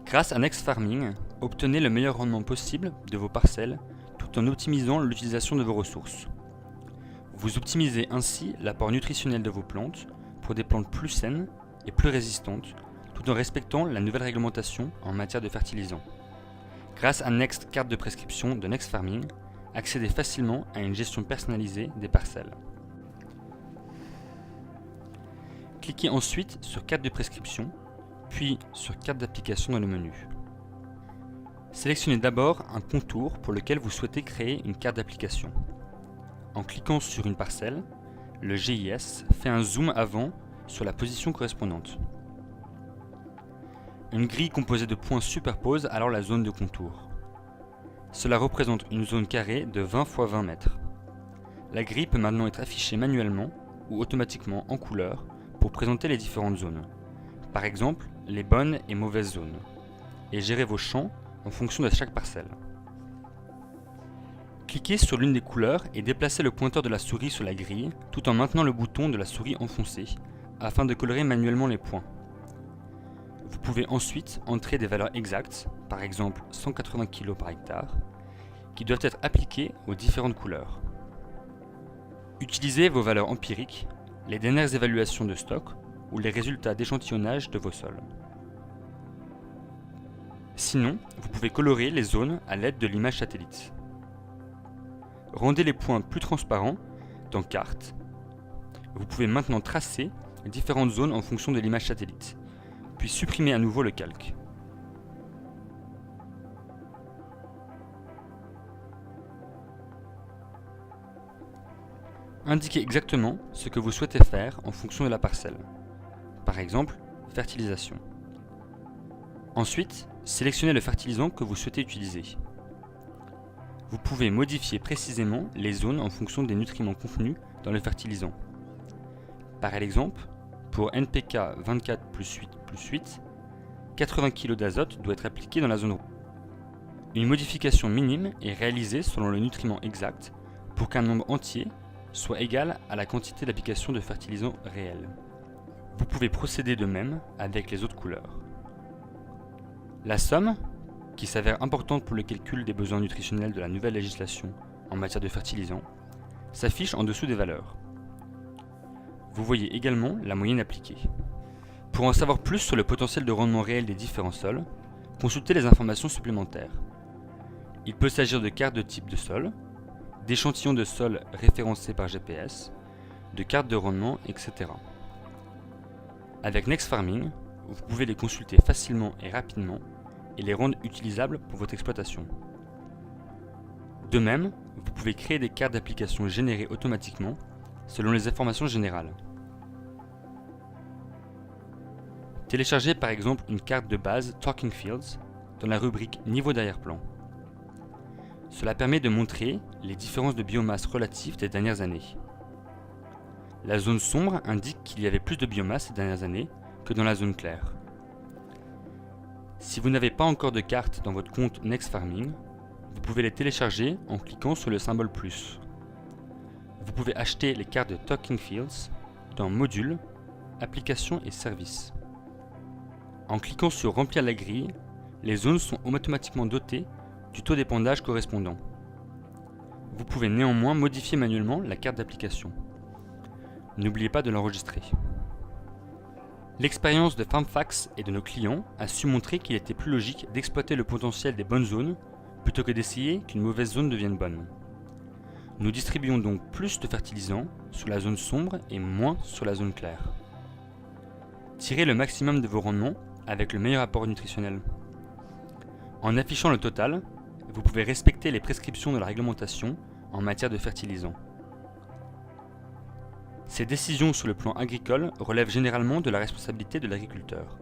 Grâce à Next Farming, obtenez le meilleur rendement possible de vos parcelles tout en optimisant l'utilisation de vos ressources. Vous optimisez ainsi l'apport nutritionnel de vos plantes pour des plantes plus saines et plus résistantes, tout en respectant la nouvelle réglementation en matière de fertilisants. Grâce à Next Carte de prescription de Next Farming, accédez facilement à une gestion personnalisée des parcelles. Cliquez ensuite sur Carte de prescription, puis sur Carte d'application dans le menu. Sélectionnez d'abord un contour pour lequel vous souhaitez créer une carte d'application. En cliquant sur une parcelle, le GIS fait un zoom avant sur la position correspondante. Une grille composée de points superpose alors la zone de contour. Cela représente une zone carrée de 20 x 20 mètres. La grille peut maintenant être affichée manuellement ou automatiquement en couleur pour présenter les différentes zones. Par exemple, les bonnes et mauvaises zones, et gérer vos champs en fonction de chaque parcelle. Cliquez sur l'une des couleurs et déplacez le pointeur de la souris sur la grille tout en maintenant le bouton de la souris enfoncé afin de colorer manuellement les points. Vous pouvez ensuite entrer des valeurs exactes, par exemple 180 kg par hectare, qui doivent être appliquées aux différentes couleurs. Utilisez vos valeurs empiriques, les dernières évaluations de stock ou les résultats d'échantillonnage de vos sols. Sinon, vous pouvez colorer les zones à l'aide de l'image satellite. Rendez les points plus transparents dans Carte. Vous pouvez maintenant tracer différentes zones en fonction de l'image satellite, puis supprimer à nouveau le calque. Indiquez exactement ce que vous souhaitez faire en fonction de la parcelle. Par exemple, fertilisation. Ensuite, sélectionnez le fertilisant que vous souhaitez utiliser. Vous pouvez modifier précisément les zones en fonction des nutriments contenus dans le fertilisant. Par exemple, pour NPK 24 + 8 + 8, 80 kg d'azote doit être appliqué dans la zone rouge. Une modification minime est réalisée selon le nutriment exact pour qu'un nombre entier soit égal à la quantité d'application de fertilisant réel. Vous pouvez procéder de même avec les autres couleurs. La somme, qui s'avère importante pour le calcul des besoins nutritionnels de la nouvelle législation en matière de fertilisants, s'affiche en dessous des valeurs. Vous voyez également la moyenne appliquée. Pour en savoir plus sur le potentiel de rendement réel des différents sols, consultez les informations supplémentaires. Il peut s'agir de cartes de type de sol, d'échantillons de sol référencés par GPS, de cartes de rendement, etc. Avec Next Farming, vous pouvez les consulter facilement et rapidement et les rendre utilisables pour votre exploitation. De même, vous pouvez créer des cartes d'application générées automatiquement selon les informations générales. Téléchargez par exemple une carte de base Talking Fields dans la rubrique Niveau d'arrière-plan. Cela permet de montrer les différences de biomasse relatives des dernières années. La zone sombre indique qu'il y avait plus de biomasse ces dernières années que dans la zone claire. Si vous n'avez pas encore de carte dans votre compte Next Farming, vous pouvez les télécharger en cliquant sur le symbole plus. Vous pouvez acheter les cartes de Talking Fields dans Modules, Applications et Services. En cliquant sur Remplir la grille, les zones sont automatiquement dotées du taux d'épandage correspondant. Vous pouvez néanmoins modifier manuellement la carte d'application. N'oubliez pas de l'enregistrer. L'expérience de FarmFacts et de nos clients a su montrer qu'il était plus logique d'exploiter le potentiel des bonnes zones plutôt que d'essayer qu'une mauvaise zone devienne bonne. Nous distribuons donc plus de fertilisants sur la zone sombre et moins sur la zone claire. Tirez le maximum de vos rendements avec le meilleur apport nutritionnel. En affichant le total, vous pouvez respecter les prescriptions de la réglementation en matière de fertilisants. Ces décisions sur le plan agricole relèvent généralement de la responsabilité de l'agriculteur.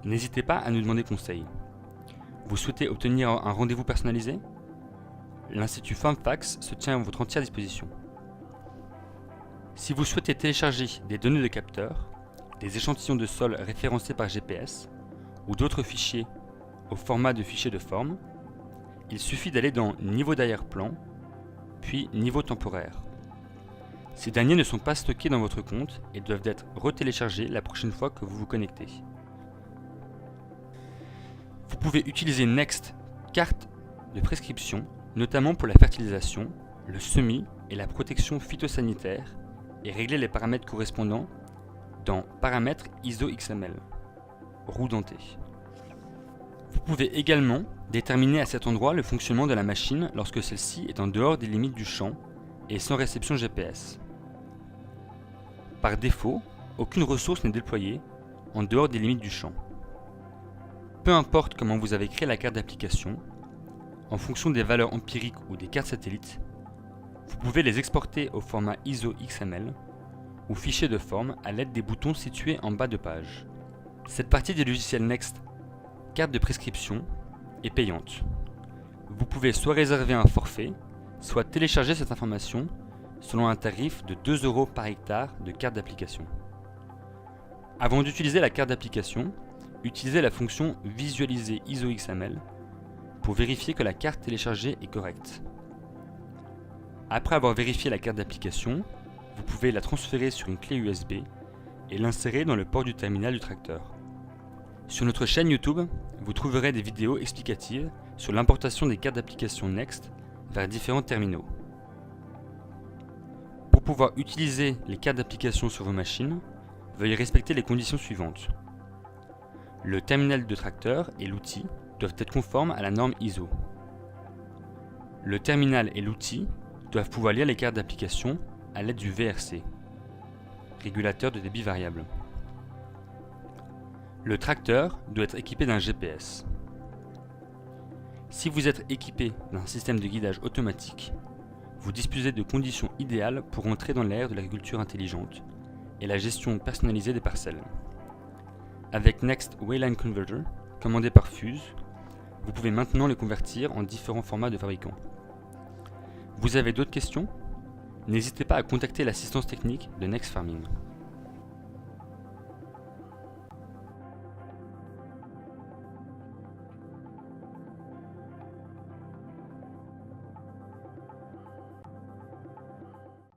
N'hésitez pas à nous demander conseil. Vous souhaitez obtenir un rendez-vous personnalisé ? L'Institut FarmFacts se tient à votre entière disposition. Si vous souhaitez télécharger des données de capteurs, des échantillons de sol référencés par GPS ou d'autres fichiers au format de fichier de forme, il suffit d'aller dans Niveau d'arrière-plan, puis Niveau temporaire. Ces derniers ne sont pas stockés dans votre compte et doivent être retéléchargés la prochaine fois que vous vous connectez. pouvez utiliser Next carte de prescription, notamment pour la fertilisation, le semis et la protection phytosanitaire, et régler les paramètres correspondants dans Paramètres ISO XML, roue dentée. Vous pouvez également déterminer à cet endroit le fonctionnement de la machine lorsque celle-ci est en dehors des limites du champ et sans réception GPS. Par défaut, aucune ressource n'est déployée en dehors des limites du champ. Peu importe comment vous avez créé la carte d'application, en fonction des valeurs empiriques ou des cartes satellites, vous pouvez les exporter au format ISO XML ou fichier de forme à l'aide des boutons situés en bas de page. Cette partie du logiciel Next carte de prescription est payante. Vous pouvez soit réserver un forfait, soit télécharger cette information selon un tarif de 2 € par hectare de carte d'application. Avant d'utiliser la carte d'application, utilisez la fonction Visualiser ISO XML pour vérifier que la carte téléchargée est correcte. Après avoir vérifié la carte d'application, vous pouvez la transférer sur une clé USB et l'insérer dans le port du terminal du tracteur. Sur notre chaîne YouTube, vous trouverez des vidéos explicatives sur l'importation des cartes d'application Next vers différents terminaux. Pour pouvoir utiliser les cartes d'application sur vos machines, veuillez respecter les conditions suivantes. Le terminal de tracteur et l'outil doivent être conformes à la norme ISO. Le terminal et l'outil doivent pouvoir lire les cartes d'application à l'aide du VRC, régulateur de débit variable. Le tracteur doit être équipé d'un GPS. Si vous êtes équipé d'un système de guidage automatique, vous disposez de conditions idéales pour entrer dans l'ère de l'agriculture intelligente et la gestion personnalisée des parcelles. Avec Next Wayline Converter, commandé par Fuse, vous pouvez maintenant les convertir en différents formats de fabricants. Vous avez d'autres questions? N'hésitez pas à contacter l'assistance technique de Next Farming.